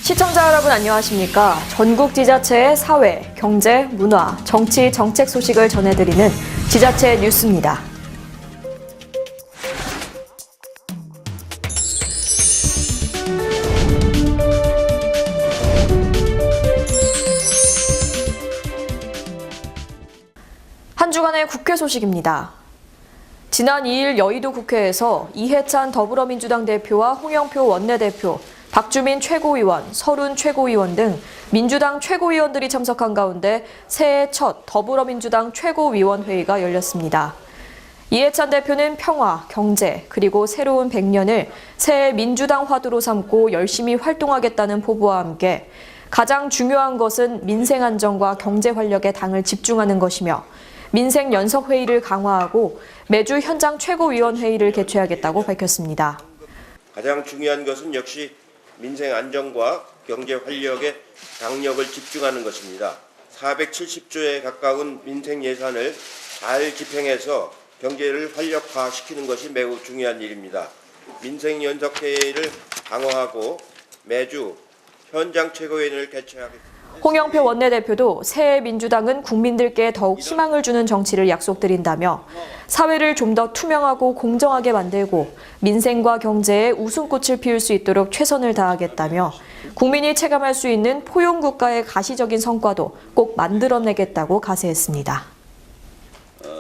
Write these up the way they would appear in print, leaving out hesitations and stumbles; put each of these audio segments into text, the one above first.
시청자 여러분 안녕하십니까? 전국 지자체의 사회, 경제, 문화, 정치, 정책 소식을 전해드리는 지자체 뉴스입니다. 한 주간의 국회 소식입니다. 지난 2일 여의도 국회에서 이해찬 더불어민주당 대표와 홍영표 원내대표, 박주민 최고위원, 서른 최고위원 등 민주당 최고위원들이 참석한 가운데 새해 첫 더불어민주당 최고위원회의가 열렸습니다. 이해찬 대표는 평화, 경제, 그리고 새로운 100년을 새해 민주당 화두로 삼고 열심히 활동하겠다는 포부와 함께 가장 중요한 것은 민생 안정과 경제 활력에 당을 집중하는 것이며 민생 연석회의를 강화하고 매주 현장 최고위원회의를 개최하겠다고 밝혔습니다. 가장 중요한 것은 역시 민생 안정과 경제 활력에 당력을 집중하는 것입니다. 470조에 가까운 민생 예산을 잘 집행해서 경제를 활력화시키는 것이 매우 중요한 일입니다. 민생 연석회의를 강화하고 매주 현장 최고위원회를 개최하겠습니다. 홍영표 원내대표도 새해 민주당은 국민들께 더욱 희망을 주는 정치를 약속드린다며 사회를 좀 더 투명하고 공정하게 만들고 민생과 경제에 웃음꽃을 피울 수 있도록 최선을 다하겠다며 국민이 체감할 수 있는 포용국가의 가시적인 성과도 꼭 만들어내겠다고 가세했습니다.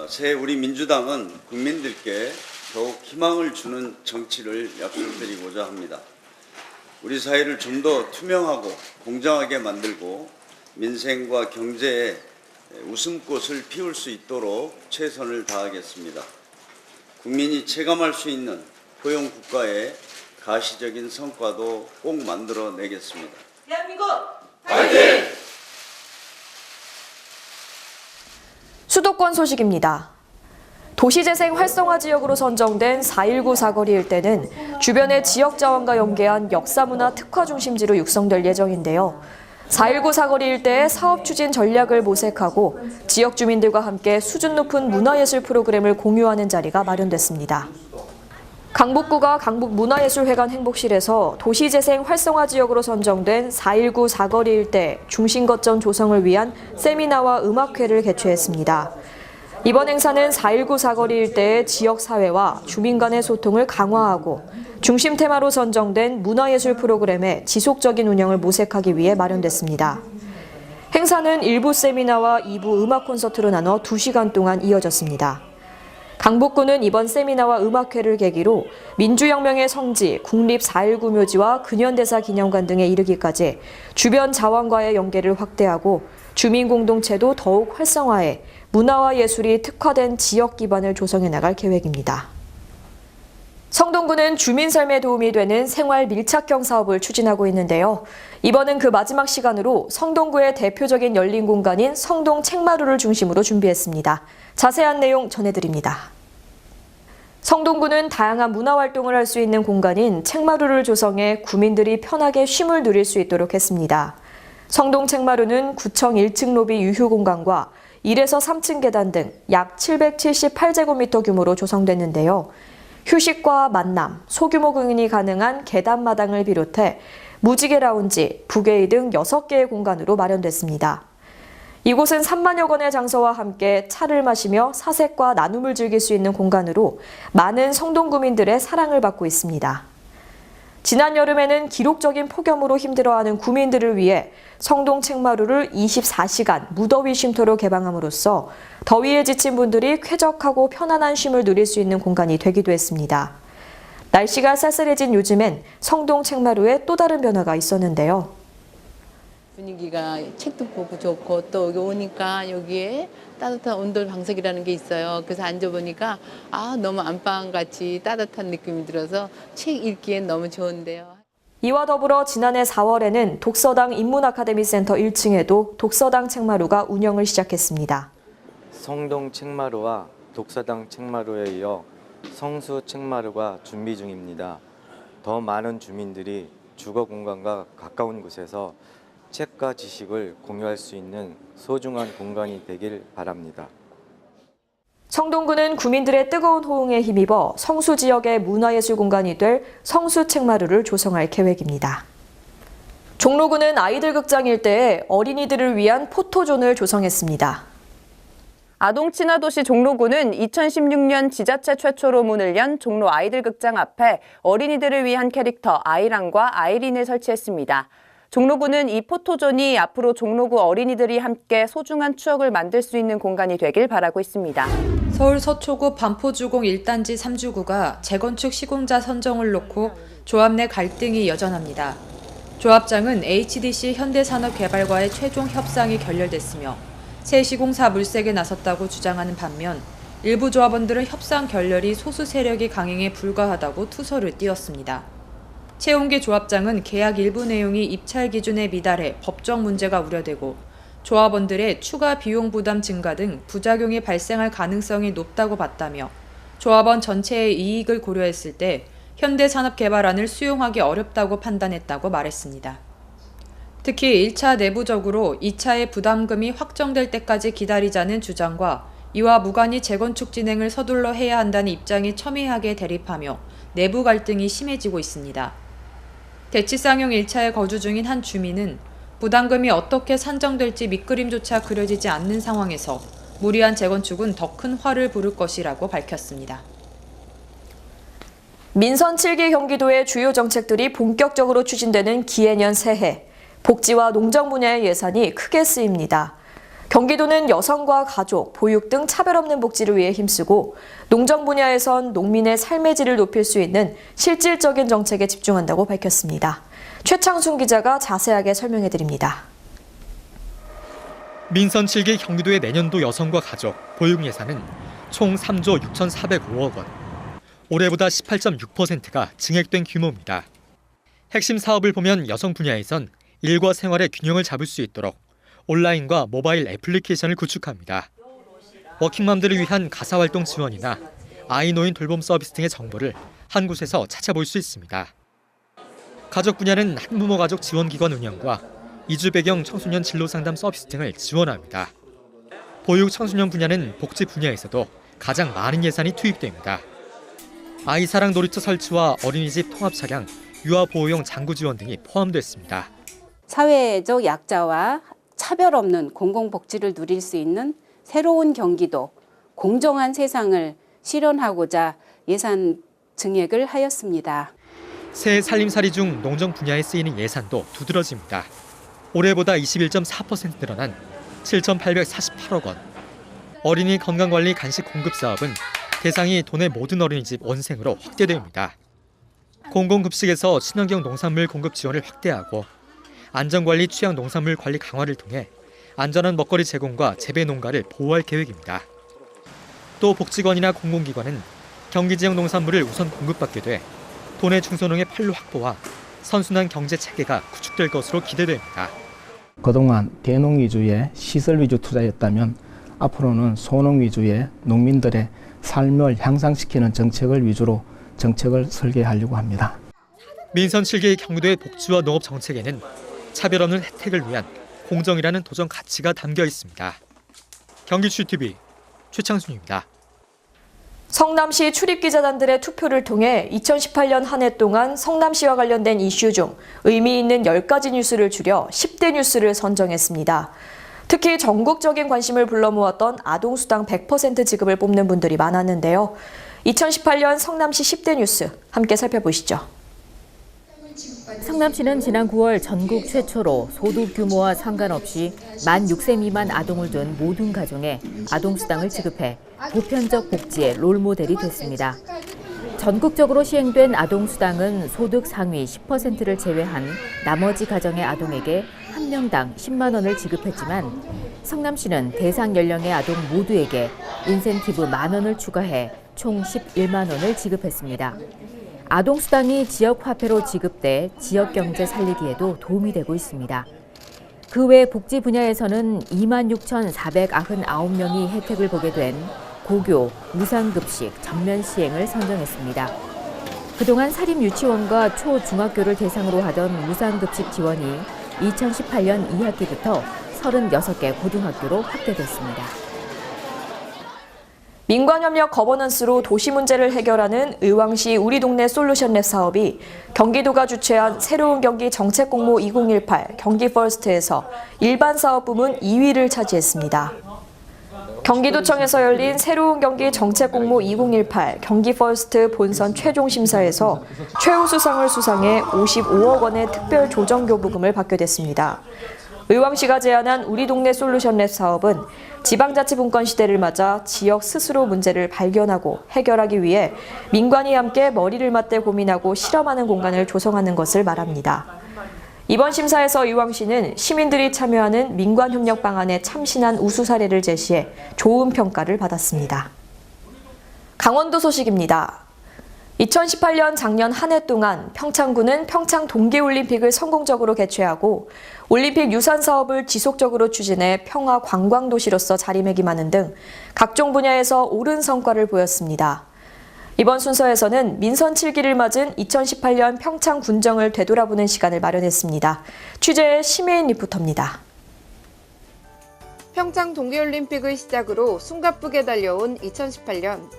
새해 우리 민주당은 국민들께 더욱 희망을 주는 정치를 약속드리고자 합니다. 우리 사회를 좀 더 투명하고 공정하게 만들고 민생과 경제에 웃음꽃을 피울 수 있도록 최선을 다하겠습니다. 국민이 체감할 수 있는 포용국가의 가시적인 성과도 꼭 만들어내겠습니다. 대한민국 화이팅! 수도권 소식입니다. 도시재생 활성화 지역으로 선정된 4.19 사거리 일대는 주변의 지역 자원과 연계한 역사문화 특화 중심지로 육성될 예정인데요. 4.19 사거리 일대의 사업 추진 전략을 모색하고 지역 주민들과 함께 수준 높은 문화예술 프로그램을 공유하는 자리가 마련됐습니다. 강북구가 강북문화예술회관 행복실에서 도시재생 활성화 지역으로 선정된 4.19 사거리 일대 중심거점 조성을 위한 세미나와 음악회를 개최했습니다. 이번 행사는 4.19 사거리 일대의 지역사회와 주민 간의 소통을 강화하고 중심 테마로 선정된 문화예술 프로그램의 지속적인 운영을 모색하기 위해 마련됐습니다. 행사는 1부 세미나와 2부 음악 콘서트로 나눠 2시간 동안 이어졌습니다. 강북구는 이번 세미나와 음악회를 계기로 민주혁명의 성지, 국립 4.19 묘지와 근현대사 기념관 등에 이르기까지 주변 자원과의 연계를 확대하고 주민 공동체도 더욱 활성화해 문화와 예술이 특화된 지역 기반을 조성해 나갈 계획입니다. 성동구는 주민 삶에 도움이 되는 생활 밀착형 사업을 추진하고 있는데요. 이번은 그 마지막 시간으로 성동구의 대표적인 열린 공간인 성동 책마루를 중심으로 준비했습니다. 자세한 내용 전해드립니다. 성동구는 다양한 문화활동을 할 수 있는 공간인 책마루를 조성해 구민들이 편하게 쉼을 누릴 수 있도록 했습니다. 성동 책마루는 구청 1층 로비 유휴 공간과 1에서 3층 계단 등 약 778제곱미터 규모로 조성됐는데요. 휴식과 만남, 소규모 공연이 가능한 계단마당을 비롯해 무지개 라운지, 부게이 등 6개의 공간으로 마련됐습니다. 이곳은 3만여 건의 장소와 함께 차를 마시며 사색과 나눔을 즐길 수 있는 공간으로 많은 성동구민들의 사랑을 받고 있습니다. 지난 여름에는 기록적인 폭염으로 힘들어하는 구민들을 위해 성동 책마루를 24시간 무더위 쉼터로 개방함으로써 더위에 지친 분들이 쾌적하고 편안한 쉼을 누릴 수 있는 공간이 되기도 했습니다. 날씨가 쌀쌀해진 요즘엔 성동 책마루에 또 다른 변화가 있었는데요. 분위기가 책도 보고 좋고 또 여기 오니까 여기에 따뜻한 온돌 방석이라는 게 있어요. 그래서 앉아보니까 너무 안방같이 따뜻한 느낌이 들어서 책 읽기엔 너무 좋은데요. 이와 더불어 지난해 4월에는 독서당 인문아카데미센터 1층에도 독서당 책마루가 운영을 시작했습니다. 성동 책마루와 독서당 책마루에 이어 성수 책마루가 준비 중입니다. 더 많은 주민들이 주거 공간과 가까운 곳에서 책과 지식을 공유할 수 있는 소중한 공간이 되길 바랍니다. 성동구는 구민들의 뜨거운 호응에 힘입어 성수 지역의 문화예술 공간이 될 성수 책마루를 조성할 계획입니다. 종로구는 아이들 극장 일대에 어린이들을 위한 포토존을 조성했습니다. 아동 친화 도시 종로구는 2016년 지자체 최초로 문을 연 종로 아이들 극장 앞에 어린이들을 위한 캐릭터 아이랑과 아이린을 설치했습니다. 종로구는 이 포토존이 앞으로 종로구 어린이들이 함께 소중한 추억을 만들 수 있는 공간이 되길 바라고 있습니다. 서울 서초구 반포주공 1단지 3주구가 재건축 시공자 선정을 놓고 조합 내 갈등이 여전합니다. 조합장은 HDC 현대산업개발과의 최종 협상이 결렬됐으며 새 시공사 물색에 나섰다고 주장하는 반면 일부 조합원들은 협상 결렬이 소수 세력의 강행에 불과하다고 투서를 띄웠습니다. 최홍기 조합장은 계약 일부 내용이 입찰 기준에 미달해 법적 문제가 우려되고 조합원들의 추가 비용 부담 증가 등 부작용이 발생할 가능성이 높다고 봤다며 조합원 전체의 이익을 고려했을 때 현대산업개발안을 수용하기 어렵다고 판단했다고 말했습니다. 특히 1차 내부적으로 2차의 부담금이 확정될 때까지 기다리자는 주장과 이와 무관히 재건축 진행을 서둘러 해야 한다는 입장이 첨예하게 대립하며 내부 갈등이 심해지고 있습니다. 대치상용 1차에 거주 중인 한 주민은 부담금이 어떻게 산정될지 밑그림조차 그려지지 않는 상황에서 무리한 재건축은 더 큰 화를 부를 것이라고 밝혔습니다. 민선 7기 경기도의 주요 정책들이 본격적으로 추진되는 기해년 새해. 복지와 농정 분야의 예산이 크게 쓰입니다. 경기도는 여성과 가족, 보육 등 차별 없는 복지를 위해 힘쓰고 농정 분야에선 농민의 삶의 질을 높일 수 있는 실질적인 정책에 집중한다고 밝혔습니다. 최창순 기자가 자세하게 설명해드립니다. 민선 7기 경기도의 내년도 여성과 가족, 보육 예산은 총 3조 6,405억 원. 올해보다 18.6%가 증액된 규모입니다. 핵심 사업을 보면 여성 분야에선 일과 생활의 균형을 잡을 수 있도록 온라인과 모바일 애플리케이션을 구축합니다. 워킹맘들을 위한 가사활동 지원이나 아이 노인 돌봄 서비스 등의 정보를 한 곳에서 찾아볼 수 있습니다. 가족 분야는 한부모 가족 지원기관 운영과 이주 배경 청소년 진로 상담 서비스 등을 지원합니다. 보육 청소년 분야는 복지 분야에서도 가장 많은 예산이 투입됩니다. 아이사랑 놀이터 설치와 어린이집 통합 차량, 유아 보호용 장구 지원 등이 포함됐습니다. 사회적 약자와 차별 없는 공공복지를 누릴 수 있는 새로운 경기도, 공정한 세상을 실현하고자 예산 증액을 하였습니다. 새해 살림살이 중 농정 분야에 쓰이는 예산도 두드러집니다. 올해보다 21.4% 늘어난 7,848억 원. 어린이 건강관리 간식 공급 사업은 대상이 도내 모든 어린이집 원생으로 확대됩니다. 공공급식에서 친환경 농산물 공급 지원을 확대하고 안전관리 취약 농산물 관리 강화를 통해 안전한 먹거리 제공과 재배 농가를 보호할 계획입니다. 또 복지관이나 공공기관은 경기지역 농산물을 우선 공급받게 돼 도내 중소농의 판로 확보와 선순환 경제 체계가 구축될 것으로 기대됩니다. 그동안 대농 위주의 시설 위주 투자였다면 앞으로는 소농 위주의 농민들의 삶을 향상시키는 정책을 위주로 정책을 설계하려고 합니다. 민선 7기 경기도의 복지와 농업 정책에는 차별 없는 혜택을 위한 공정이라는 도전 가치가 담겨 있습니다. 경기추TV 최창순입니다. 성남시 출입기자단들의 투표를 통해 2018년 한 해 동안 성남시와 관련된 이슈 중 의미 있는 10가지 뉴스를 줄여 10대 뉴스를 선정했습니다. 특히 전국적인 관심을 불러 모았던 아동수당 100% 지급을 뽑는 분들이 많았는데요. 2018년 성남시 10대 뉴스 함께 살펴보시죠. 성남시는 지난 9월 전국 최초로 소득 규모와 상관없이 만 6세 미만 아동을 둔 모든 가정에 아동수당을 지급해 보편적 복지의 롤모델이 됐습니다. 전국적으로 시행된 아동수당은 소득 상위 10%를 제외한 나머지 가정의 아동에게 한 명당 10만 원을 지급했지만 성남시는 대상 연령의 아동 모두에게 인센티브 만 원을 추가해 총 11만 원을 지급했습니다. 아동수당이 지역화폐로 지급돼 지역경제 살리기에도 도움이 되고 있습니다. 그 외 복지 분야에서는 26,499명이 혜택을 보게 된 고교, 무상급식 전면 시행을 선정했습니다. 그동안 사립유치원과 초중학교를 대상으로 하던 무상급식 지원이 2018년 2학기부터 36개 고등학교로 확대됐습니다. 민관협력 거버넌스로 도시 문제를 해결하는 의왕시 우리 동네 솔루션랩 사업이 경기도가 주최한 새로운 경기 정책공모 2018 경기퍼스트에서 일반 사업 부문 2위를 차지했습니다. 경기도청에서 열린 새로운 경기 정책공모 2018 경기퍼스트 본선 최종 심사에서 최우수상을 수상해 55억 원의 특별 조정교부금을 받게 됐습니다. 의왕시가 제안한 우리 동네 솔루션랩 사업은 지방자치분권 시대를 맞아 지역 스스로 문제를 발견하고 해결하기 위해 민관이 함께 머리를 맞대 고민하고 실험하는 공간을 조성하는 것을 말합니다. 이번 심사에서 의왕시는 시민들이 참여하는 민관협력 방안에 참신한 우수 사례를 제시해 좋은 평가를 받았습니다. 강원도 소식입니다. 2018년 작년 한 해 동안 평창군은 평창 동계올림픽을 성공적으로 개최하고 올림픽 유산 사업을 지속적으로 추진해 평화 관광도시로서 자리매김하는 등 각종 분야에서 옳은 성과를 보였습니다. 이번 순서에서는 민선 7기를 맞은 2018년 평창 군정을 되돌아보는 시간을 마련했습니다. 취재의 심혜인 리포터입니다. 평창 동계올림픽을 시작으로 숨가쁘게 달려온 2018년.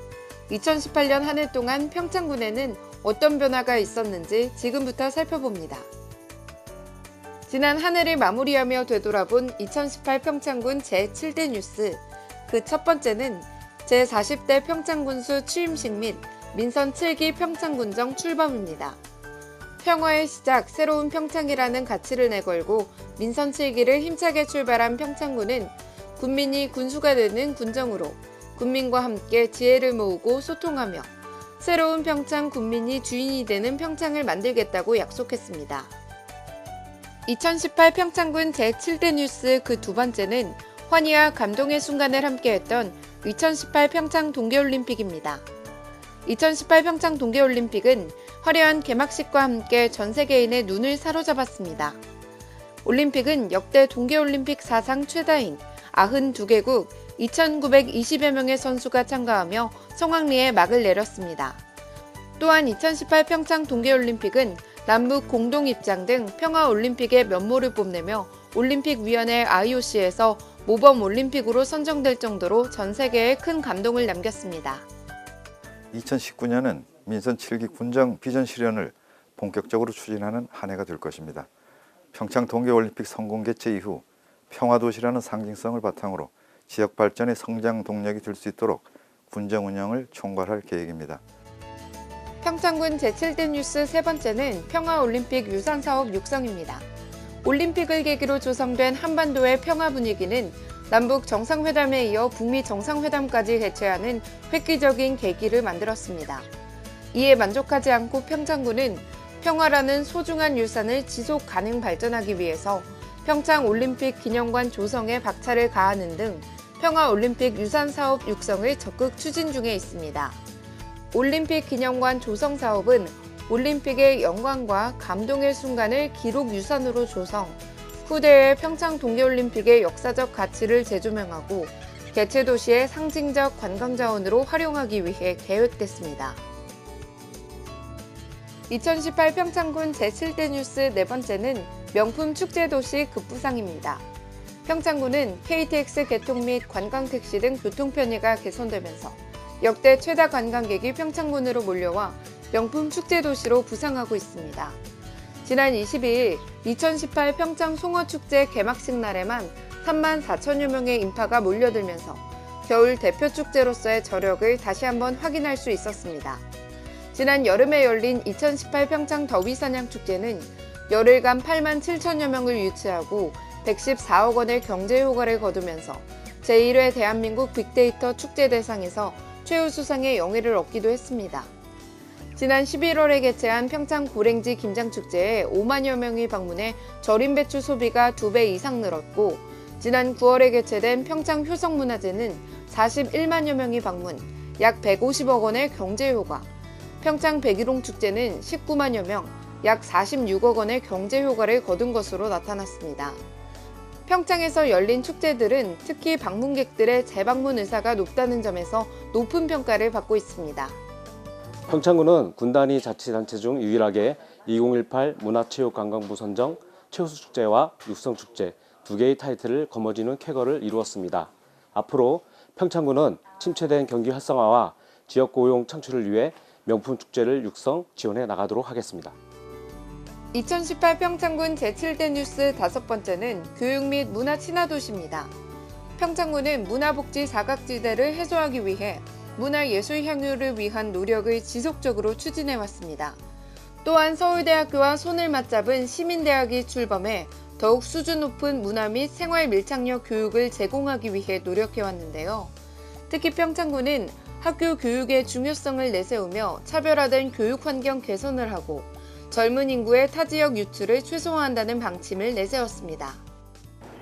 2018년 한 해 동안 평창군에는 어떤 변화가 있었는지 지금부터 살펴봅니다. 지난 한 해를 마무리하며 되돌아본 2018 평창군 제7대 뉴스. 그 첫 번째는 제40대 평창군수 취임식 및 민선 7기 평창군정 출범입니다. 평화의 시작, 새로운 평창이라는 가치를 내걸고 민선 7기를 힘차게 출발한 평창군은 군민이 군수가 되는 군정으로 군민과 함께 지혜를 모으고 소통하며 새로운 평창 군민이 주인이 되는 평창을 만들겠다고 약속했습니다. 2018 평창군 제7대 뉴스 그 두 번째는 환희와 감동의 순간을 함께했던 2018 평창 동계올림픽입니다. 2018 평창 동계올림픽은 화려한 개막식과 함께 전 세계인의 눈을 사로잡았습니다. 올림픽은 역대 동계올림픽 사상 최다인 92개국 2,920여 명의 선수가 참가하며 성황리에 막을 내렸습니다. 또한 2018 평창 동계올림픽은 남북 공동 입장 등 평화올림픽의 면모를 뽐내며 올림픽위원회 IOC에서 모범 올림픽으로 선정될 정도로 전 세계에 큰 감동을 남겼습니다. 2019년은 민선 7기 군정 비전 실현을 본격적으로 추진하는 한 해가 될 것입니다. 평창 동계올림픽 성공 개최 이후 평화도시라는 상징성을 바탕으로 지역 발전의 성장 동력이 될 수 있도록 군정 운영을 총괄할 계획입니다. 평창군 제7대 뉴스 세 번째는 평화올림픽 유산사업 육성입니다. 올림픽을 계기로 조성된 한반도의 평화 분위기는 남북 정상회담에 이어 북미 정상회담까지 개최하는 획기적인 계기를 만들었습니다. 이에 만족하지 않고 평창군은 평화라는 소중한 유산을 지속 가능 발전하기 위해서 평창올림픽 기념관 조성에 박차를 가하는 등 평화올림픽 유산사업 육성을 적극 추진 중에 있습니다. 올림픽 기념관 조성 사업은 올림픽의 영광과 감동의 순간을 기록 유산으로 조성, 후대의 평창 동계올림픽의 역사적 가치를 재조명하고 개최 도시의 상징적 관광자원으로 활용하기 위해 계획됐습니다. 2018 평창군 제7대 뉴스 네 번째는 명품 축제도시 급부상입니다. 평창군은 KTX 개통 및 관광택시 등 교통 편의가 개선되면서 역대 최다 관광객이 평창군으로 몰려와 명품 축제도시로 부상하고 있습니다. 지난 22일 2018 평창 송어축제 개막식 날에만 3만 4천여 명의 인파가 몰려들면서 겨울 대표축제로서의 저력을 다시 한번 확인할 수 있었습니다. 지난 여름에 열린 2018 평창 더위사냥축제는 열흘간 8만 7천여 명을 유치하고 114억 원의 경제 효과를 거두면서 제1회 대한민국 빅데이터 축제 대상에서 최우수상의 영예를 얻기도 했습니다. 지난 11월에 개최한 평창 고랭지 김장축제에 5만여 명이 방문해 절임 배추 소비가 2배 이상 늘었고, 지난 9월에 개최된 평창 효성문화제는 41만여 명이 방문, 약 150억 원의 경제 효과, 평창 백일홍 축제는 19만여 명, 약 46억 원의 경제 효과를 거둔 것으로 나타났습니다. 평창에서 열린 축제들은 특히 방문객들의 재방문 의사가 높다는 점에서 높은 평가를 받고 있습니다. 평창군은 군단위 자치단체 중 유일하게 2018 문화체육관광부 선정 최우수축제와 육성축제 두 개의 타이틀을 거머쥐는 쾌거를 이루었습니다. 앞으로 평창군은 침체된 경기 활성화와 지역 고용 창출을 위해 명품 축제를 육성, 지원해 나가도록 하겠습니다. 2018 평창군 제7대 뉴스 5번째는 교육 및 문화 친화 도시입니다. 평창군은 문화복지 사각지대를 해소하기 위해 문화예술 향유를 위한 노력을 지속적으로 추진해왔습니다. 또한 서울대학교와 손을 맞잡은 시민대학이 출범해 더욱 수준 높은 문화 및 생활 밀착력 교육을 제공하기 위해 노력해왔는데요. 특히 평창군은 학교 교육의 중요성을 내세우며 차별화된 교육 환경 개선을 하고 젊은 인구의 타지역 유출을 최소화한다는 방침을 내세웠습니다.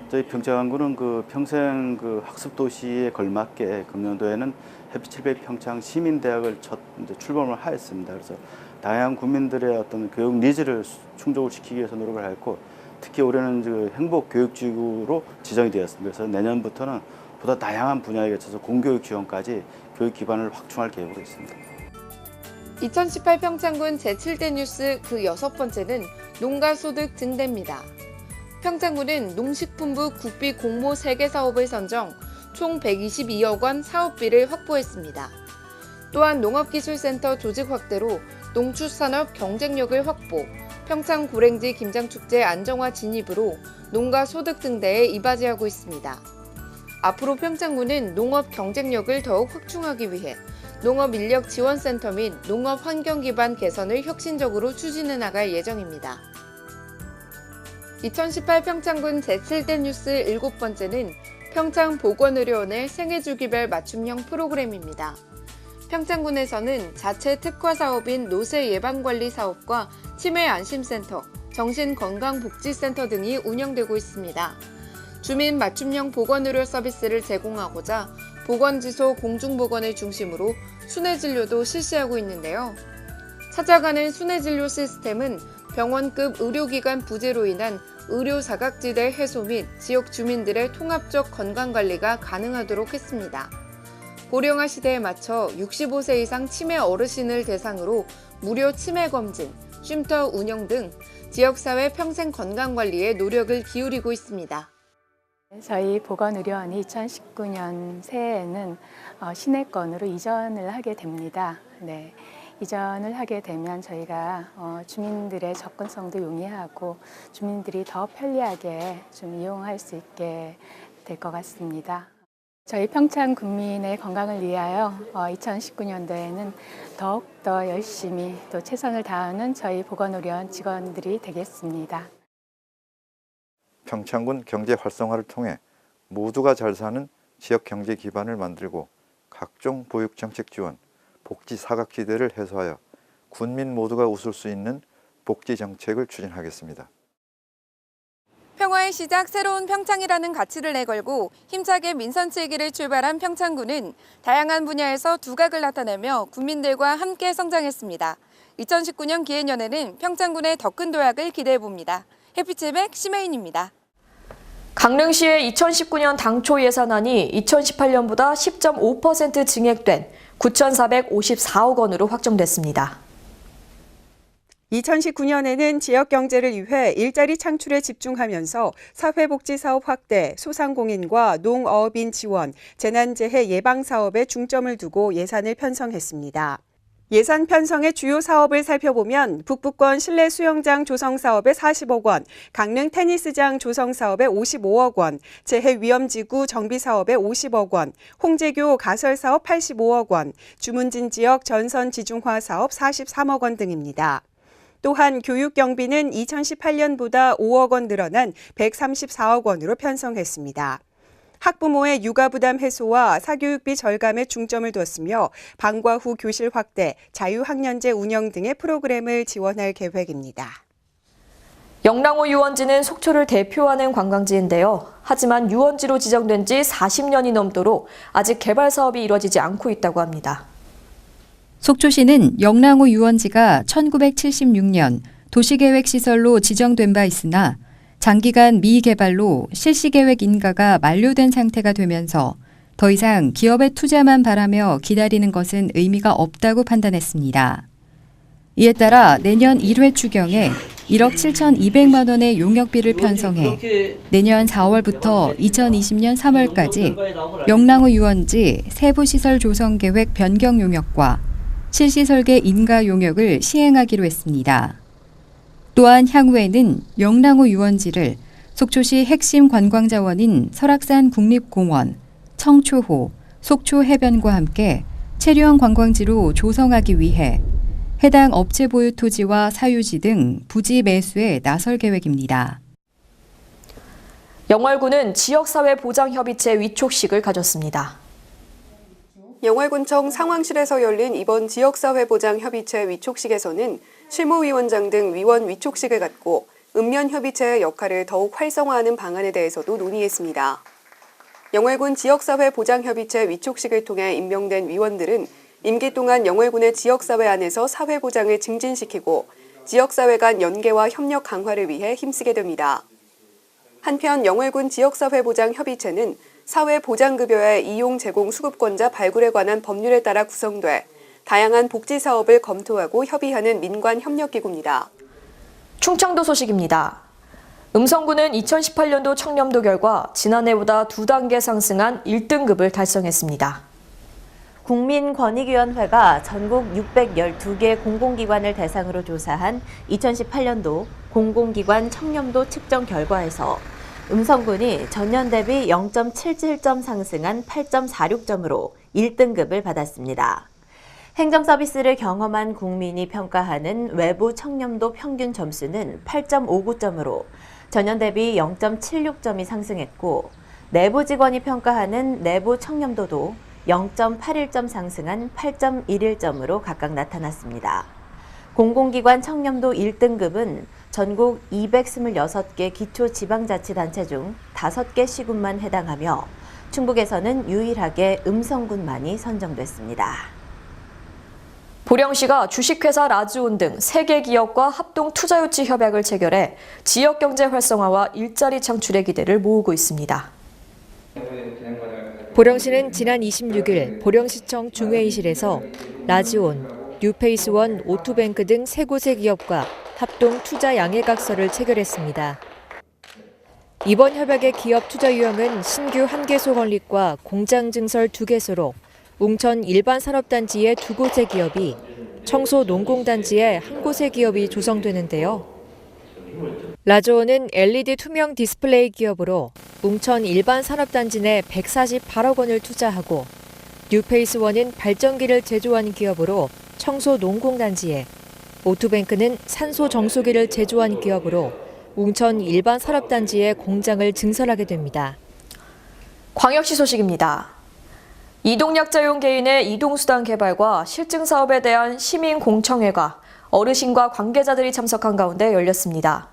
저희 평창군은 평생 학습 도시에 걸맞게 금년도에는 햇빛700 평창 시민대학을 첫 출범을 하였습니다. 그래서 다양한 국민들의 어떤 교육 니즈를 충족을 시키기 위해서 노력을 하였고, 특히 올해는 행복 교육지구로 지정이 되었습니다. 그래서 내년부터는 보다 다양한 분야에 걸쳐서 공교육 지원까지 교육 기반을 확충할 계획으로 있습니다. 2018 평창군 제7대 뉴스 그 6번째는 농가소득 증대입니다. 평창군은 농식품부 국비 공모 3개 사업을 선정, 총 122억 원 사업비를 확보했습니다. 또한 농업기술센터 조직 확대로 농축산업 경쟁력을 확보, 평창 고랭지 김장축제 안정화 진입으로 농가 소득 증대에 이바지하고 있습니다. 앞으로 평창군은 농업 경쟁력을 더욱 확충하기 위해 농업인력지원센터 및 농업 환경 기반 개선을 혁신적으로 추진해 나갈 예정입니다. 2018 평창군 제7대 뉴스 7번째는 평창보건의료원의 생애주기별 맞춤형 프로그램입니다. 평창군에서는 자체 특화 사업인 노쇠 예방관리 사업과 치매안심센터, 정신건강복지센터 등이 운영되고 있습니다. 주민 맞춤형 보건의료 서비스를 제공하고자 보건지소 공중보건을 중심으로 순회진료도 실시하고 있는데요. 찾아가는 순회진료 시스템은 병원급 의료기관 부재로 인한 의료사각지대 해소 및 지역 주민들의 통합적 건강관리가 가능하도록 했습니다. 고령화 시대에 맞춰 65세 이상 치매 어르신을 대상으로 무료 치매 검진, 쉼터 운영 등 지역사회 평생 건강관리에 노력을 기울이고 있습니다. 저희 보건의료원이 2019년 새해에는 시내권으로 이전을 하게 됩니다. 네, 이전을 하게 되면 저희가 주민들의 접근성도 용이하고 주민들이 더 편리하게 좀 이용할 수 있게 될 것 같습니다. 저희 평창 군민의 건강을 위하여 2019년도에는 더욱더 열심히 또 최선을 다하는 저희 보건의료원 직원들이 되겠습니다. 평창군 경제 활성화를 통해 모두가 잘 사는 지역 경제 기반을 만들고 각종 보육 정책 지원, 복지 사각지대를 해소하여 군민 모두가 웃을 수 있는 복지 정책을 추진하겠습니다. 평화의 시작 새로운 평창이라는 가치를 내걸고 힘차게 민선칠기를 출발한 평창군은 다양한 분야에서 두각을 나타내며 국민들과 함께 성장했습니다. 2019년 기해년에는 평창군의 더 큰 도약을 기대해봅니다. 햇빛700 심혜인입니다. 강릉시의 2019년 당초 예산안이 2018년보다 10.5% 증액된 9,454억 원으로 확정됐습니다. 2019년에는 지역 경제를 위해 일자리 창출에 집중하면서 사회복지사업 확대, 소상공인과 농어업인 지원, 재난재해 예방사업에 중점을 두고 예산을 편성했습니다. 예산 편성의 주요 사업을 살펴보면 북부권 실내 수영장 조성 사업에 40억 원, 강릉 테니스장 조성 사업에 55억 원, 재해위험지구 정비 사업에 50억 원, 홍제교 가설 사업 85억 원, 주문진 지역 전선 지중화 사업 43억 원 등입니다. 또한 교육 경비는 2018년보다 5억 원 늘어난 134억 원으로 편성했습니다. 학부모의 육아 부담 해소와 사교육비 절감에 중점을 뒀으며 방과 후 교실 확대, 자유학년제 운영 등의 프로그램을 지원할 계획입니다. 영랑호 유원지는 속초를 대표하는 관광지인데요. 하지만 유원지로 지정된 지 40년이 넘도록 아직 개발 사업이 이루어지지 않고 있다고 합니다. 속초시는 영랑호 유원지가 1976년 도시계획시설로 지정된 바 있으나 장기간 미개발로 실시계획 인가가 만료된 상태가 되면서 더 이상 기업의 투자만 바라며 기다리는 것은 의미가 없다고 판단했습니다. 이에 따라 내년 1회 추경에 1억 7,200만 원의 용역비를 편성해 내년 4월부터 2020년 3월까지 영랑호 유원지 세부시설 조성 계획 변경 용역과 실시설계 인가 용역을 시행하기로 했습니다. 또한 향후에는 영랑호 유원지를 속초시 핵심 관광자원인 설악산 국립공원, 청초호, 속초해변과 함께 체류형 관광지로 조성하기 위해 해당 업체 보유 토지와 사유지 등 부지 매수에 나설 계획입니다. 영월군은 지역사회보장협의체 위촉식을 가졌습니다. 영월군청 상황실에서 열린 이번 지역사회보장협의체 위촉식에서는 실무위원장 등 위원 위촉식을 갖고 읍면협의체의 역할을 더욱 활성화하는 방안에 대해서도 논의했습니다. 영월군 지역사회보장협의체 위촉식을 통해 임명된 위원들은 임기 동안 영월군의 지역사회 안에서 사회보장을 증진시키고 지역사회 간 연계와 협력 강화를 위해 힘쓰게 됩니다. 한편 영월군 지역사회보장협의체는 사회보장급여의 이용 제공 수급권자 발굴에 관한 법률에 따라 구성돼 다양한 복지사업을 검토하고 협의하는 민관협력기구입니다. 충청도 소식입니다. 음성군은 2018년도 청렴도 결과 지난해보다 2단계 상승한 1등급을 달성했습니다. 국민권익위원회가 전국 612개 공공기관을 대상으로 조사한 2018년도 공공기관 청렴도 측정 결과에서 음성군이 전년 대비 0.77점 상승한 8.46점으로 1등급을 받았습니다. 행정서비스를 경험한 국민이 평가하는 외부 청렴도 평균 점수는 8.59점으로 전년 대비 0.76점이 상승했고 내부 직원이 평가하는 내부 청렴도도 0.81점 상승한 8.11점으로 각각 나타났습니다. 공공기관 청렴도 1등급은 전국 226개 기초지방자치단체 중 5개 시군만 해당하며 충북에서는 유일하게 음성군만이 선정됐습니다. 보령시가 주식회사 라즈온 등 3개 기업과 합동투자유치 협약을 체결해 지역경제 활성화와 일자리 창출의 기대를 모으고 있습니다. 보령시는 지난 26일 보령시청 중회의실에서 라즈온, 뉴페이스원, 오투뱅크 등 3곳의 기업과 합동 투자 양해각서를 체결했습니다. 이번 협약의 기업 투자 유형은 신규 1개소 건립과 공장 증설 2개소로 웅천 일반 산업단지의 2곳의 기업이 청소 농공단지의 1곳의 기업이 조성되는데요. 라즈온은 LED 투명 디스플레이 기업으로 웅천 일반 산업단지 내 148억 원을 투자하고 뉴페이스원은 발전기를 제조한 기업으로 청소 농공단지에, 오투뱅크는 산소 정수기를 제조한 기업으로 웅천 일반 산업단지에 공장을 증설하게 됩니다. 광역시 소식입니다. 이동약자용 개인의 이동수단 개발과 실증사업에 대한 시민공청회가 어르신과 관계자들이 참석한 가운데 열렸습니다.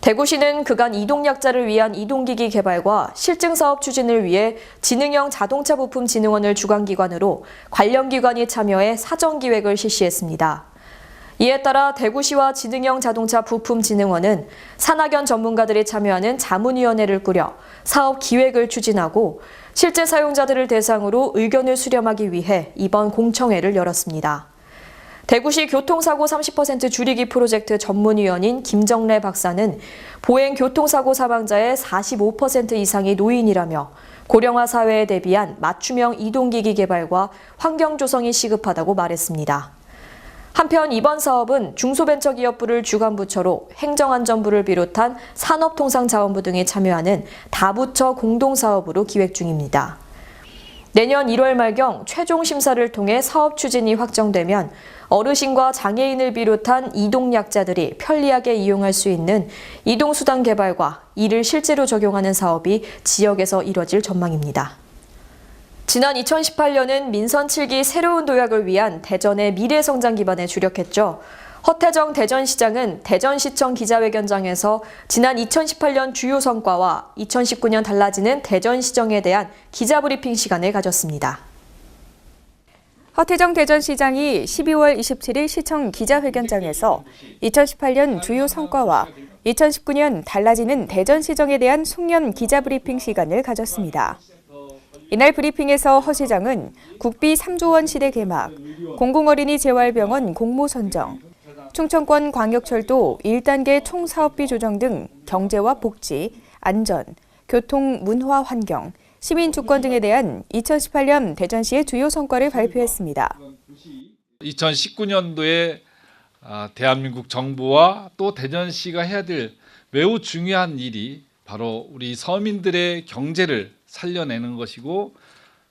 대구시는 그간 이동약자를 위한 이동기기 개발과 실증사업 추진을 위해 지능형 자동차 부품 진흥원을 주관기관으로 관련 기관이 참여해 사전기획을 실시했습니다. 이에 따라 대구시와 지능형 자동차 부품 진흥원은 산학연 전문가들이 참여하는 자문위원회를 꾸려 사업 기획을 추진하고 실제 사용자들을 대상으로 의견을 수렴하기 위해 이번 공청회를 열었습니다. 대구시 교통사고 30% 줄이기 프로젝트 전문위원인 김정래 박사는 보행 교통사고 사망자의 45% 이상이 노인이라며 고령화 사회에 대비한 맞춤형 이동기기 개발과 환경 조성이 시급하다고 말했습니다. 한편 이번 사업은 중소벤처기업부를 주관부처로 행정안전부를 비롯한 산업통상자원부 등이 참여하는 다부처 공동사업으로 기획 중입니다. 내년 1월 말경 최종 심사를 통해 사업 추진이 확정되면 어르신과 장애인을 비롯한 이동약자들이 편리하게 이용할 수 있는 이동수단 개발과 이를 실제로 적용하는 사업이 지역에서 이뤄질 전망입니다. 지난 2018년은 민선 7기 새로운 도약을 위한 대전의 미래성장 기반에 주력했죠. 허태정 대전시장은 대전시청 기자회견장에서 지난 2018년 주요 성과와 2019년 달라지는 대전시정에 대한 기자브리핑 시간을 가졌습니다. 허태정 대전시장이 12월 27일 시청 기자회견장에서 2018년 주요 성과와 2019년 달라지는 대전시정에 대한 송년 기자브리핑 시간을 가졌습니다. 이날 브리핑에서 허 시장은 국비 3조 원 시대 개막, 공공어린이 재활병원 공모 선정, 충청권 광역철도 1단계 총사업비 조정 등 경제와 복지, 안전, 교통, 문화, 환경, 시민 주권 등에 대한 2018년 대전시의 주요 성과를 발표했습니다. 2019년도에 대한민국 정부와 또 대전시가 해야 될 매우 중요한 일이 바로 우리 서민들의 경제를 살려내는 것이고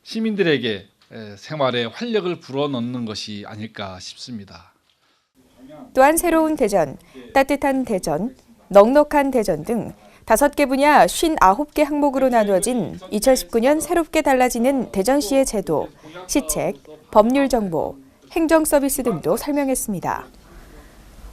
시민들에게 생활에 활력을 불어넣는 것이 아닐까 싶습니다. 또한 새로운 대전, 따뜻한 대전, 넉넉한 대전 등 5개 분야 59개 항목으로 나누어진 2019년 새롭게 달라지는 대전시의 제도, 시책, 법률 정보, 행정 서비스 등도 설명했습니다.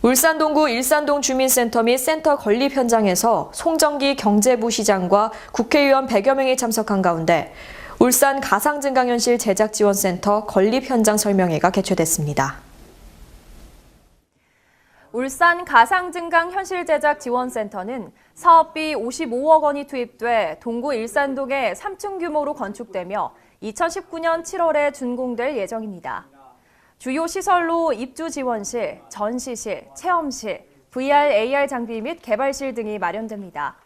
울산 동구 일산동 주민센터 및 센터 건립 현장에서 송정기 경제부시장과 국회의원 100여 명이 참석한 가운데 울산 가상증강현실 제작지원센터 건립 현장 설명회가 개최됐습니다. 울산 가상증강현실제작지원센터는 사업비 55억 원이 투입돼 동구 일산동에 3층 규모로 건축되며 2019년 7월에 준공될 예정입니다. 주요 시설로 입주지원실, 전시실, 체험실, VR, AR 장비 및 개발실 등이 마련됩니다.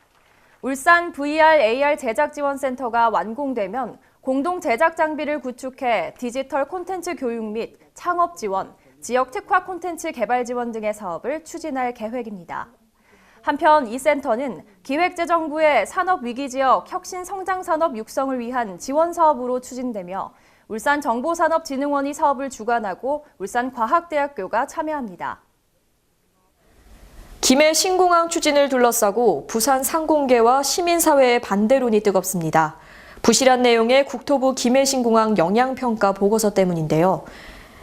울산 VR, AR 제작지원센터가 완공되면 공동 제작 장비를 구축해 디지털 콘텐츠 교육 및 창업 지원, 지역 특화 콘텐츠 개발 지원 등의 사업을 추진할 계획입니다. 한편 이 센터는 기획재정부의 산업위기지역 혁신성장산업 육성을 위한 지원 사업으로 추진되며 울산정보산업진흥원이 사업을 주관하고 울산과학대학교가 참여합니다. 김해 신공항 추진을 둘러싸고 부산 상공계와 시민사회의 반대론이 뜨겁습니다. 부실한 내용의 국토부 김해 신공항 영향평가 보고서 때문인데요.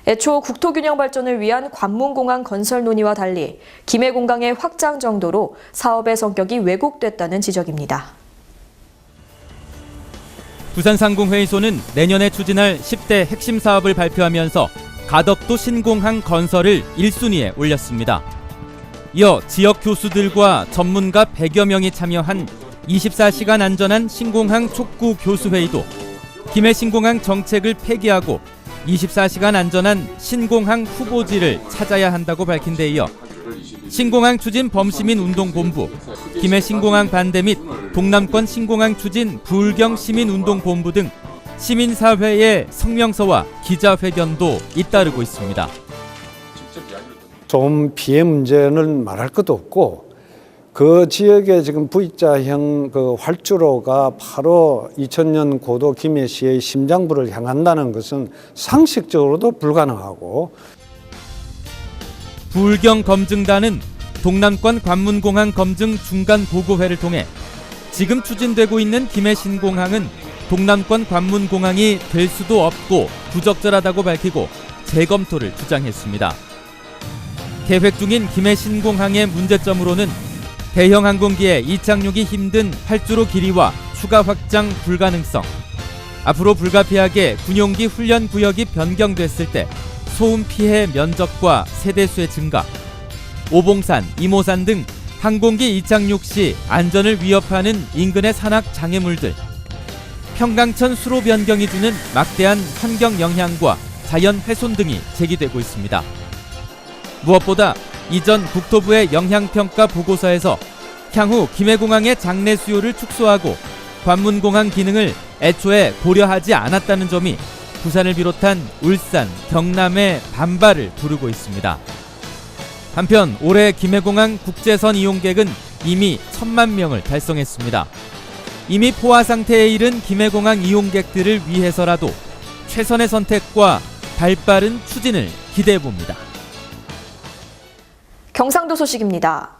애초 국토균형 발전을 위한 관문공항 건설 논의와 달리 김해 공강의 확장 정도로 사업의 성격이 왜곡됐다는 지적입니다. 부산상공회의소는 내년에 추진할 10대 핵심 사업을 발표하면서 가덕도 신공항 건설을 1순위에 올렸습니다. 이어 지역 교수들과 전문가 100여 명이 참여한 24시간 안전한 신공항 촉구 교수회의도 김해 신공항 정책을 폐기하고 24시간 안전한 신공항 후보지를 찾아야 한다고 밝힌 데 이어 신공항 추진 범시민운동본부, 김해 신공항 반대 및 동남권 신공항 추진 부울경 시민운동본부 등 시민사회의 성명서와 기자회견도 잇따르고 있습니다. 좀 피해 문제는 말할 것도 없고 그 지역에 지금 V자형 그 활주로가 바로 2000년 고도 김해시의 심장부를 향한다는 것은 상식적으로도 불가능하고 부울경 검증단은 동남권 관문공항 검증 중간 보고회를 통해 지금 추진되고 있는 김해 신공항은 동남권 관문공항이 될 수도 없고 부적절하다고 밝히고 재검토를 주장했습니다. 계획 중인 김해 신공항의 문제점으로는 대형 항공기의 이착륙이 힘든 활주로 길이와 추가 확장 불가능성, 앞으로 불가피하게 군용기 훈련 구역이 변경됐을 때 소음 피해 면적과 세대수의 증가, 오봉산, 이모산 등 항공기 이착륙 시 안전을 위협하는 인근의 산악 장애물들, 평강천 수로 변경이 주는 막대한 환경 영향과 자연 훼손 등이 제기되고 있습니다. 무엇보다 이전 국토부의 영향평가 보고서에서 향후 김해공항의 장내 수요를 축소하고 관문공항 기능을 애초에 고려하지 않았다는 점이 부산을 비롯한 울산, 경남의 반발을 부르고 있습니다. 한편 올해 김해공항 국제선 이용객은 이미 1000만 명을 달성했습니다. 이미 포화 상태에 이른 김해공항 이용객들을 위해서라도 최선의 선택과 발빠른 추진을 기대해봅니다. 경상도 소식입니다.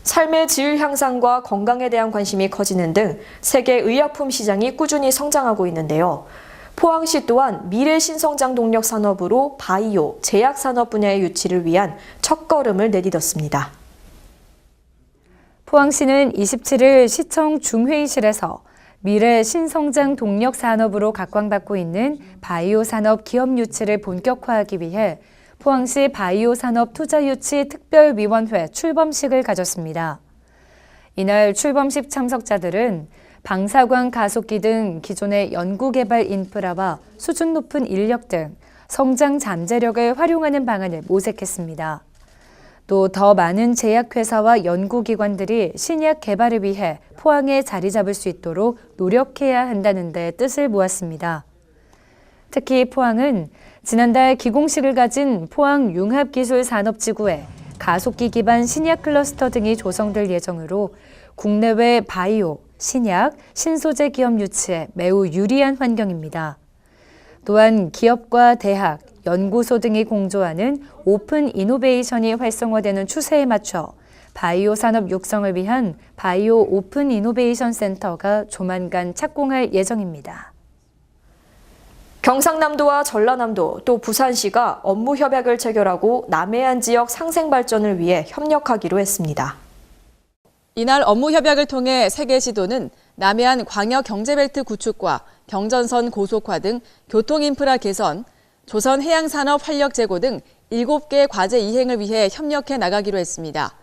삶의 질 향상과 건강에 대한 관심이 커지는 등 세계 의약품 시장이 꾸준히 성장하고 있는데요. 포항시 또한 미래 신성장 동력 산업으로 바이오, 제약 산업 분야의 유치를 위한 첫걸음을 내딛었습니다. 포항시는 27일 시청 중회의실에서 미래 신성장 동력 산업으로 각광받고 있는 바이오 산업 기업 유치를 본격화하기 위해 포항시 바이오 산업 투자 유치 특별위원회 출범식을 가졌습니다. 이날 출범식 참석자들은 방사광 가속기 등 기존의 연구개발 인프라와 수준 높은 인력 등 성장 잠재력을 활용하는 방안을 모색했습니다. 또 더 많은 제약회사와 연구기관들이 신약 개발을 위해 포항에 자리 잡을 수 있도록 노력해야 한다는 데 뜻을 모았습니다. 특히 포항은 지난달 기공식을 가진 포항융합기술산업지구에 가속기 기반 신약 클러스터 등이 조성될 예정으로 국내외 바이오, 신약, 신소재 기업 유치에 매우 유리한 환경입니다. 또한 기업과 대학, 연구소 등이 공조하는 오픈 이노베이션이 활성화되는 추세에 맞춰 바이오 산업 육성을 위한 바이오 오픈 이노베이션 센터가 조만간 착공할 예정입니다. 경상남도와 전라남도 또 부산시가 업무 협약을 체결하고 남해안 지역 상생 발전을 위해 협력하기로 했습니다. 이날 업무 협약을 통해 세 개 시도는 남해안 광역 경제벨트 구축과 경전선 고속화 등 교통 인프라 개선, 조선 해양산업 활력 제고 등 7개 과제 이행을 위해 협력해 나가기로 했습니다.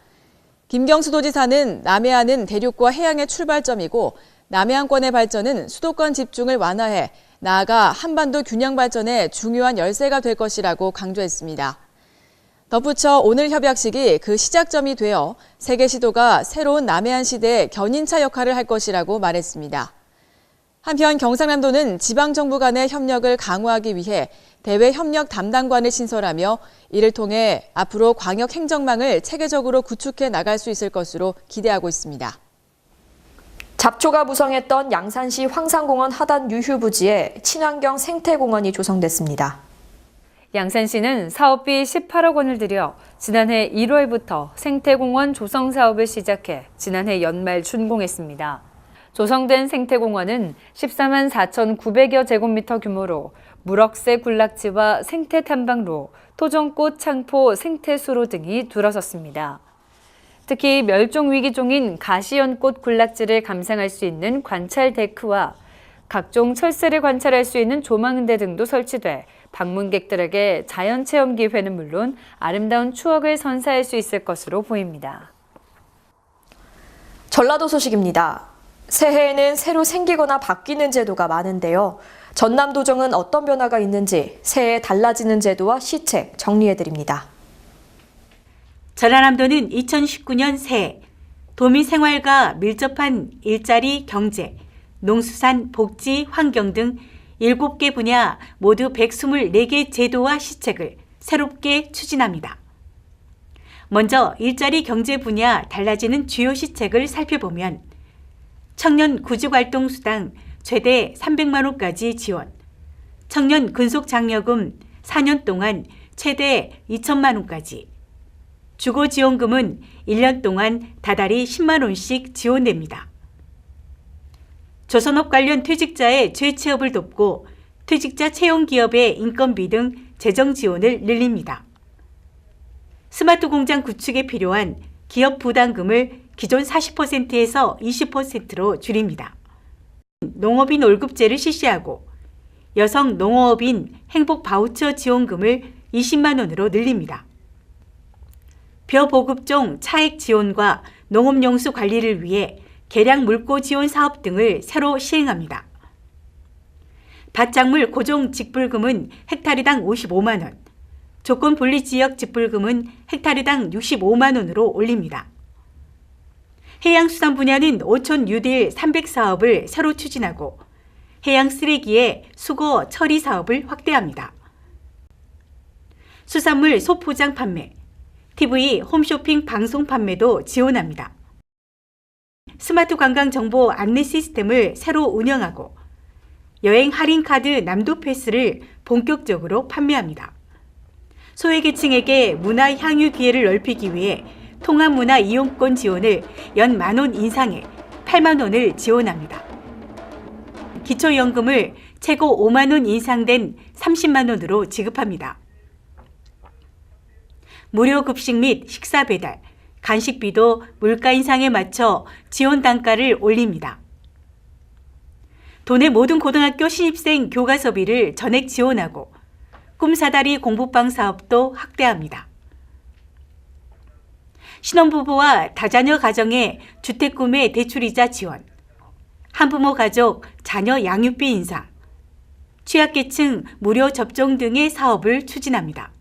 김경수 도지사는 남해안은 대륙과 해양의 출발점이고 남해안권의 발전은 수도권 집중을 완화해 나아가 한반도 균형 발전에 중요한 열쇠가 될 것이라고 강조했습니다. 덧붙여 오늘 협약식이 그 시작점이 되어 세 개 시도가 새로운 남해안 시대의 견인차 역할을 할 것이라고 말했습니다. 한편 경상남도는 지방정부 간의 협력을 강화하기 위해 대외 협력 담당관을 신설하며 이를 통해 앞으로 광역 행정망을 체계적으로 구축해 나갈 수 있을 것으로 기대하고 있습니다. 잡초가 무성했던 양산시 황산공원 하단 유휴 부지에 친환경 생태공원이 조성됐습니다. 양산시는 사업비 18억 원을 들여 지난해 1월부터 생태공원 조성 사업을 시작해 지난해 연말 준공했습니다. 조성된 생태공원은 14만 4,900여 제곱미터 규모로 물억새 군락지와 생태 탐방로, 토종꽃 창포 생태수로 등이 들어섰습니다. 특히 멸종 위기종인 가시연꽃 군락지를 감상할 수 있는 관찰 데크와 각종 철새를 관찰할 수 있는 조망대 등도 설치돼 방문객들에게 자연체험 기회는 물론 아름다운 추억을 선사할 수 있을 것으로 보입니다. 전라도 소식입니다. 새해에는 새로 생기거나 바뀌는 제도가 많은데요. 전남도정은 어떤 변화가 있는지 새해에 달라지는 제도와 시책 정리해드립니다. 전라남도는 2019년 새해 도민 생활과 밀접한 일자리, 경제, 농수산, 복지, 환경 등 7개 분야 모두 124개 제도와 시책을 새롭게 추진합니다. 먼저 일자리 경제 분야 달라지는 주요 시책을 살펴보면 청년 구직활동수당 최대 300만 원까지 지원, 청년 근속장려금 4년 동안 최대 2천만 원까지, 주거지원금은 1년 동안 다달이 10만 원씩 지원됩니다. 조선업 관련 퇴직자의 재취업을 돕고 퇴직자 채용기업의 인건비 등 재정 지원을 늘립니다. 스마트 공장 구축에 필요한 기업 부담금을 기존 40%에서 20%로 줄입니다. 농업인 월급제를 실시하고 여성 농어업인 행복 바우처 지원금을 20만 원으로 늘립니다. 벼보급종 차액 지원과 농업용수 관리를 위해 계량 물고 지원 사업 등을 새로 시행합니다. 밭작물 고정 직불금은 헥타르당 55만 원, 조건 분리 지역 직불금은 헥타르당 65만 원으로 올립니다. 해양수산 분야는 오천 뉴딜 300 사업을 새로 추진하고 해양 쓰레기의 수거 처리 사업을 확대합니다. 수산물 소포장 판매, TV, 홈쇼핑 방송 판매도 지원합니다. 스마트 관광 정보 안내 시스템을 새로 운영하고 여행 할인 카드 남도 패스를 본격적으로 판매합니다. 소외계층에게 문화 향유 기회를 넓히기 위해 통합문화 이용권 지원을 연 만원 인상해 8만 원을 지원합니다. 기초연금을 최고 5만 원 인상된 30만 원으로 지급합니다. 무료 급식 및 식사 배달, 간식비도 물가 인상에 맞춰 지원 단가를 올립니다. 도내 모든 고등학교 신입생 교과서비를 전액 지원하고 꿈사다리 공부방 사업도 확대합니다. 신혼부부와 다자녀 가정의 주택구매 대출이자 지원, 한부모 가족 자녀 양육비 인상, 취약계층 무료 접종 등의 사업을 추진합니다.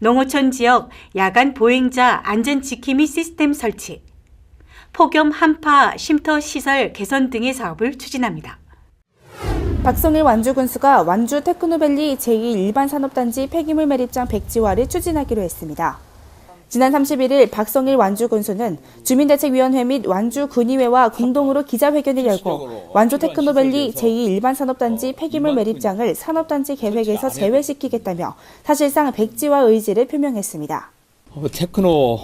농어촌 지역 야간 보행자 안전지킴이 시스템 설치, 폭염 한파 쉼터 시설 개선 등의 사업을 추진합니다. 박성일 완주군수가 완주 테크노밸리 제2일반산업단지 폐기물 매립장 백지화를 추진하기로 했습니다. 지난 31일 박성일 완주군수는 주민대책위원회 및 완주군의회와 공동으로 기자회견을 열고 완주 테크노밸리 제2일반산업단지 폐기물 매립장을 산업단지 계획에서 제외시키겠다며 사실상 백지화 의지를 표명했습니다. 테크노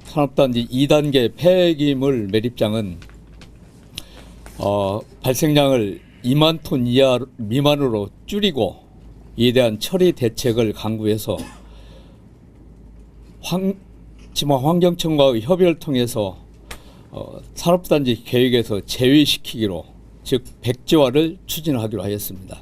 산업단지 2단계 폐기물 매립장은 발생량을 2만 톤 미만으로 줄이고 이에 대한 처리 대책을 강구해서 지방환경청과의 협의를 통해서 산업단지 계획에서 제외시키기로, 즉 백지화를 추진하기로 하였습니다.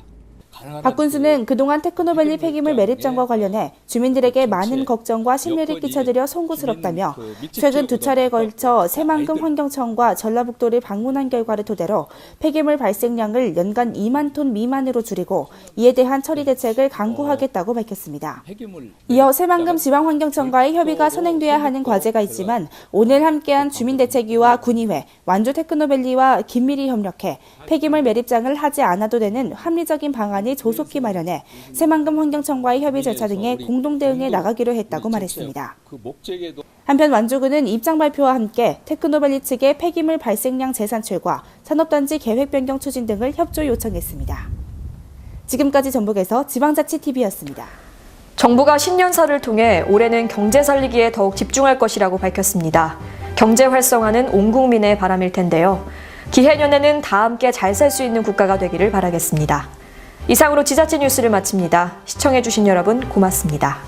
박 군수는 그동안 테크노밸리 폐기물 매립장과 관련해 주민들에게 많은 걱정과 심려를 끼쳐드려 송구스럽다며 최근 2차례에 걸쳐 새만금 환경청과 전라북도를 방문한 결과를 토대로 폐기물 발생량을 연간 2만 톤 미만으로 줄이고 이에 대한 처리 대책을 강구하겠다고 밝혔습니다. 이어 새만금 지방환경청과의 협의가 선행돼야 하는 과제가 있지만 오늘 함께한 주민대책위와 군의회, 완주 테크노밸리와 긴밀히 협력해 폐기물 매립장을 하지 않아도 되는 합리적인 방안이 조속히 마련해 새만금 환경청과의 협의 절차 등에 공동 대응해 나가기로 했다고 말했습니다. 한편 완주군은 입장 발표와 함께 테크노밸리 측에 폐기물 발생량 재산출과 산업단지 계획 변경 추진 등을 협조 요청했습니다. 지금까지 전북에서 지방자치TV였습니다. 정부가 신년사를 통해 올해는 경제 살리기에 더욱 집중할 것이라고 밝혔습니다. 경제 활성화는 온 국민의 바람일 텐데요. 기해년에는 다 함께 잘 살 수 있는 국가가 되기를 바라겠습니다. 이상으로 지자체 뉴스를 마칩니다. 시청해주신 여러분 고맙습니다.